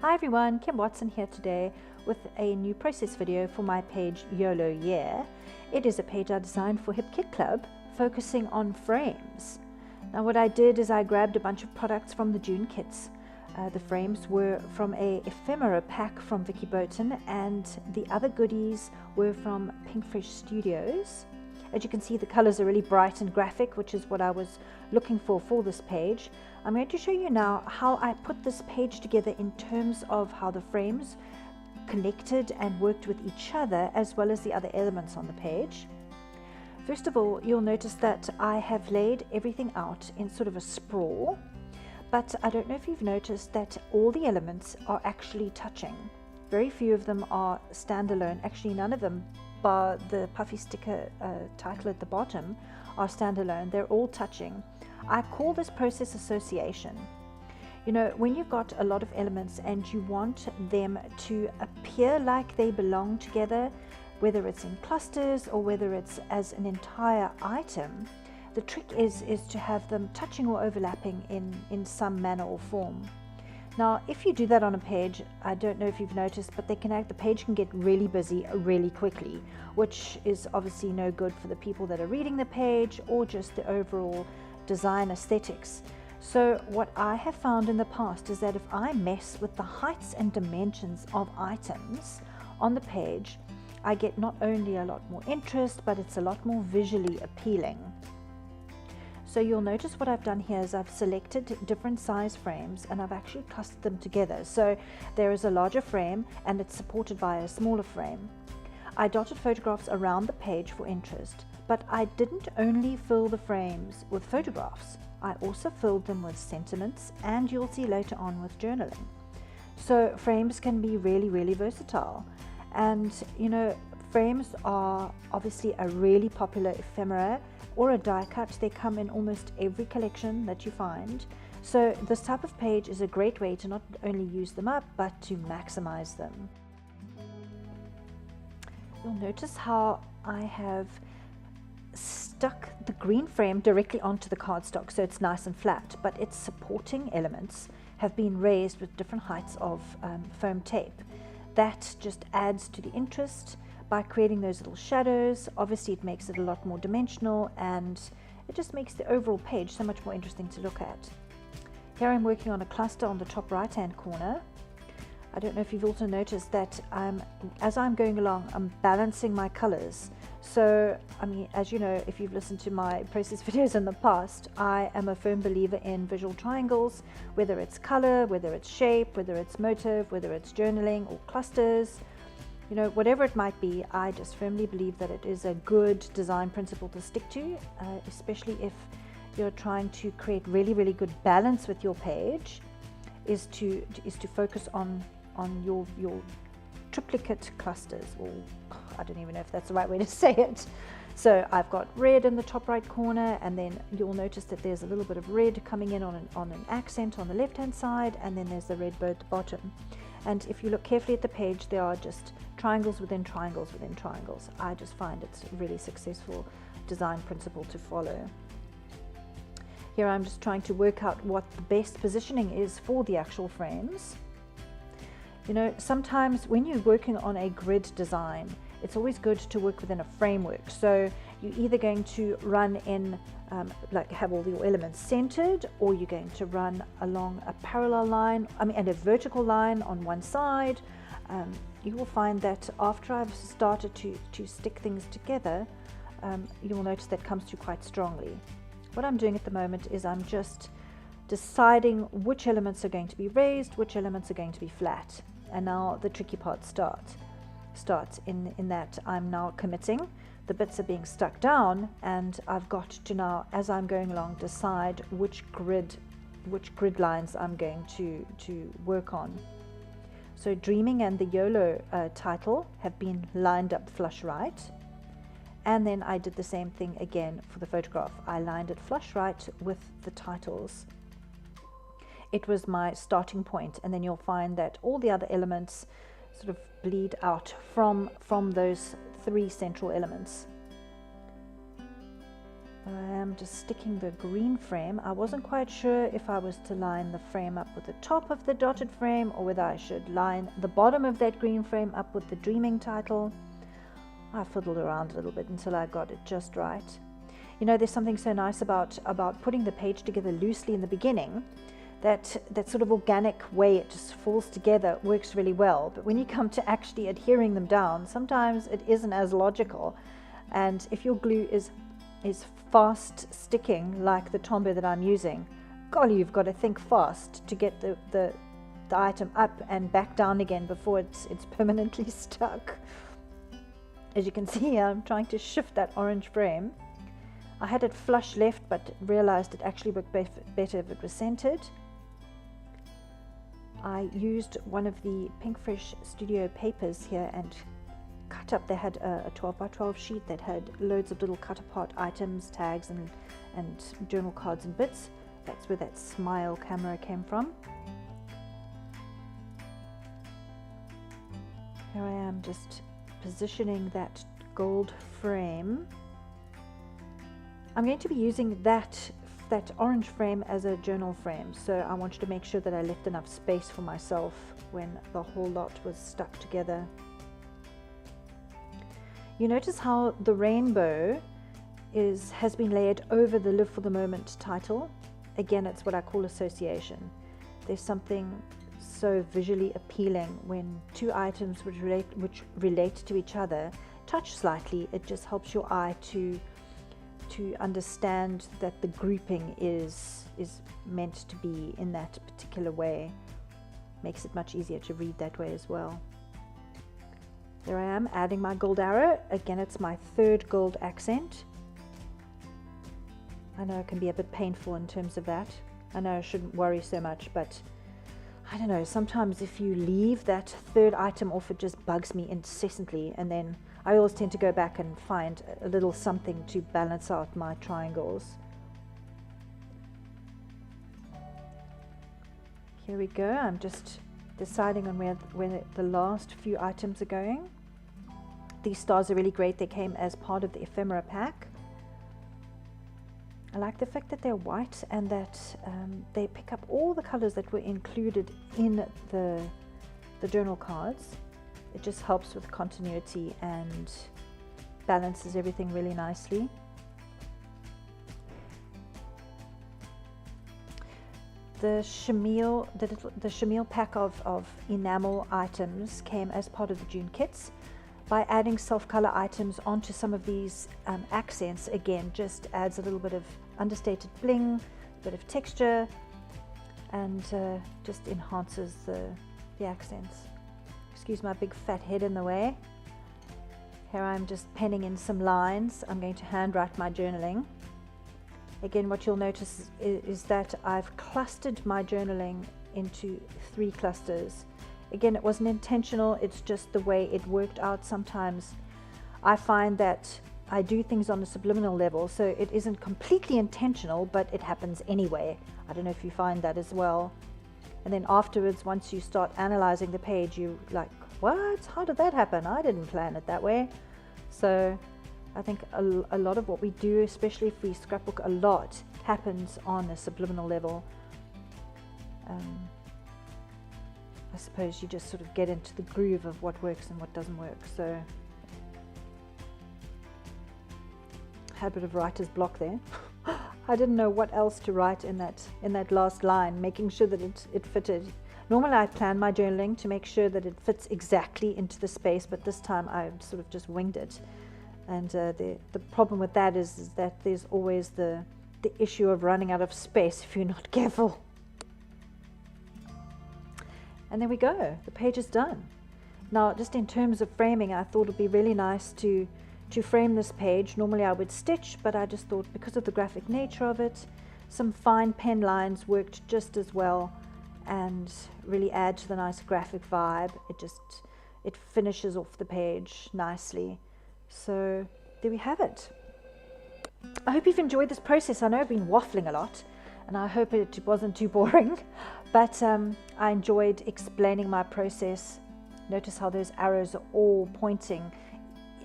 Hi everyone, Kim Watson here today with a new process video for my page YOLO Year. It is a page I designed for Hip Kit Club focusing on frames. Now what I did is I grabbed a bunch of products from the June kits. The frames were from a Ephemera pack from Vicky Boughton, and the other goodies were from Pinkfish Studios. As you can see, the colors are really bright and graphic, which is what I was looking for this page. I'm going to show you now how I put this page together in terms of how the frames connected and worked with each other, as well as the other elements on the page. First of all, you'll notice that I have laid everything out in sort of a sprawl, but I don't know if you've noticed that all the elements are actually touching. Very few of them are standalone. Actually, none of them, bar the puffy sticker title at the bottom, are standalone. They're all touching. I call this process association. You know, when you've got a lot of elements and you want them to appear like they belong together, whether it's in clusters or whether it's as an entire item, the trick is to have them touching or overlapping in some manner or form. Now, if you do that on a page, I don't know if you've noticed, but the page can get really busy really quickly, which is obviously no good for the people that are reading the page or just the overall design aesthetics. So what I have found in the past is that if I mess with the heights and dimensions of items on the page, I get not only a lot more interest, but it's a lot more visually appealing. So you'll notice what I've done here is I've selected different size frames and I've actually clustered them together. So there is a larger frame and it's supported by a smaller frame. I dotted photographs around the page for interest, but I didn't only fill the frames with photographs. I also filled them with sentiments, and you'll see later on with journaling. So frames can be really, really versatile. And you know, frames are obviously a really popular ephemera or a die cut. They come in almost every collection that you find. So this type of page is a great way to not only use them up, but to maximize them. You'll notice how I have stuck the green frame directly onto the cardstock, so it's nice and flat, but its supporting elements have been raised with different heights of foam tape. That just adds to the interest by creating those little shadows. Obviously it makes it a lot more dimensional, and it just makes the overall page so much more interesting to look at. Here I'm working on a cluster on the top right hand corner. I don't know if you've also noticed that as I'm going along, I'm balancing my colors. So, I mean, as you know, if you've listened to my process videos in the past, I am a firm believer in visual triangles, whether it's color, whether it's shape, whether it's motive, whether it's journaling or clusters. You know, whatever it might be, I just firmly believe that it is a good design principle to stick to, especially if you're trying to create really, really good balance with your page, is to focus on your triplicate clusters, or I don't even know if that's the right way to say it. So I've got red in the top right corner, and then you'll notice that there's a little bit of red coming in on an accent on the left hand side, and then there's the red bow at the bottom. And if you look carefully at the page, there are just triangles within triangles within triangles. I just find it's a really successful design principle to follow. Here I'm just trying to work out what the best positioning is for the actual frames. You know, sometimes when you're working on a grid design, it's always good to work within a framework. So you're either going to run in, like have all your elements centered, or you're going to run along a parallel line, and a vertical line on one side. You will find that after I've started to stick things together, you will notice that comes through quite strongly. What I'm doing at the moment is I'm just deciding which elements are going to be raised, which elements are going to be flat. And now the tricky part starts in that I'm now committing. The bits are being stuck down, and I've got to now, as I'm going along, decide which grid lines I'm going to work on. So Dreaming and the YOLO title have been lined up flush right. And then I did the same thing again for the photograph. I lined it flush right with the titles. It was my starting point, and then you'll find that all the other elements sort of bleed out from those three central elements. I am just sticking the green frame. I wasn't quite sure if I was to line the frame up with the top of the dotted frame or whether I should line the bottom of that green frame up with the Dreaming title. I fiddled around a little bit until I got it just right. You know, there's something so nice about putting the page together loosely in the beginning. That sort of organic way it just falls together works really well. But when you come to actually adhering them down, sometimes it isn't as logical. And if your glue is fast sticking like the Tombow that I'm using, golly, you've got to think fast to get the item up and back down again before it's permanently stuck. As you can see, I'm trying to shift that orange frame. I had it flush left, but realized it actually worked better if it was centered. I used one of the Pinkfresh Studio papers here and cut up. They had a 12 by 12 sheet that had loads of little cut apart items, tags and journal cards and bits. That's where that smile camera came from. Here I am just positioning that gold frame. I'm going to be using that orange frame as a journal frame, so I wanted to make sure that I left enough space for myself when the whole lot was stuck together. You notice how the rainbow has been layered over the Live for the Moment title. Again, it's what I call association. There's something so visually appealing when two items which relate to each other touch slightly. It just helps your eye to understand that the grouping is meant to be in that particular way. Makes it much easier to read that way as well. There I am adding my gold arrow. Again, it's my third gold accent. I know it can be a bit painful in terms of that. I know I shouldn't worry so much, but I don't know, sometimes if you leave that third item off, it just bugs me incessantly, and then I always tend to go back and find a little something to balance out my triangles. Here we go. I'm just deciding on where the last few items are going. These stars are really great. They came as part of the Ephemera pack. I like the fact that they're white and that they pick up all the colors that were included in the journal cards. It just helps with continuity and balances everything really nicely. The chenille pack of enamel items came as part of the June kits. By adding self-color items onto some of these accents, again, just adds a little bit of understated bling, a bit of texture, and just enhances the accents. Excuse my big fat head in the way. Here I'm just penning in some lines. I'm going to handwrite my journaling. Again, what you'll notice is that I've clustered my journaling into 3 clusters. Again, it wasn't intentional, it's just the way it worked out. Sometimes I find that I do things on a subliminal level, so it isn't completely intentional, but it happens anyway. I don't know if you find that as well. And then afterwards, once you start analyzing the page, you're like, what? How did that happen? I didn't plan it that way. So I think a lot of what we do, especially if we scrapbook a lot, happens on a subliminal level. I suppose you just sort of get into the groove of what works and what doesn't work. So I had a bit of writer's block there. I didn't know what else to write in that last line, making sure that it fitted. Normally I plan my journaling to make sure that it fits exactly into the space, but this time I sort of just winged it. And the problem with that is that there's always the issue of running out of space if you're not careful. And there we go, the page is done. Now, just in terms of framing, I thought it would be really nice to frame this page. Normally I would stitch, but I just thought because of the graphic nature of it, some fine pen lines worked just as well and really add to the nice graphic vibe. It finishes off the page nicely. So there we have it. I hope you've enjoyed this process. I know I've been waffling a lot, and I hope it wasn't too boring, but I enjoyed explaining my process. Notice how those arrows are all pointing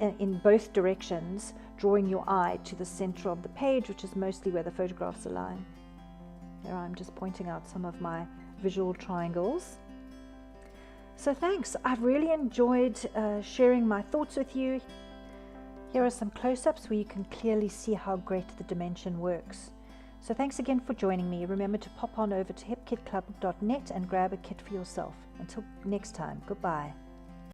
in both directions drawing your eye to the center of the page, which is mostly where the photographs align. Here I'm just pointing out some of my visual triangles. So thanks, I've really enjoyed sharing my thoughts with you. Here are some close-ups where you can clearly see how great the dimension works. So thanks again for joining me. Remember to pop on over to hipkitclub.net and grab a kit for yourself. Until next time, goodbye.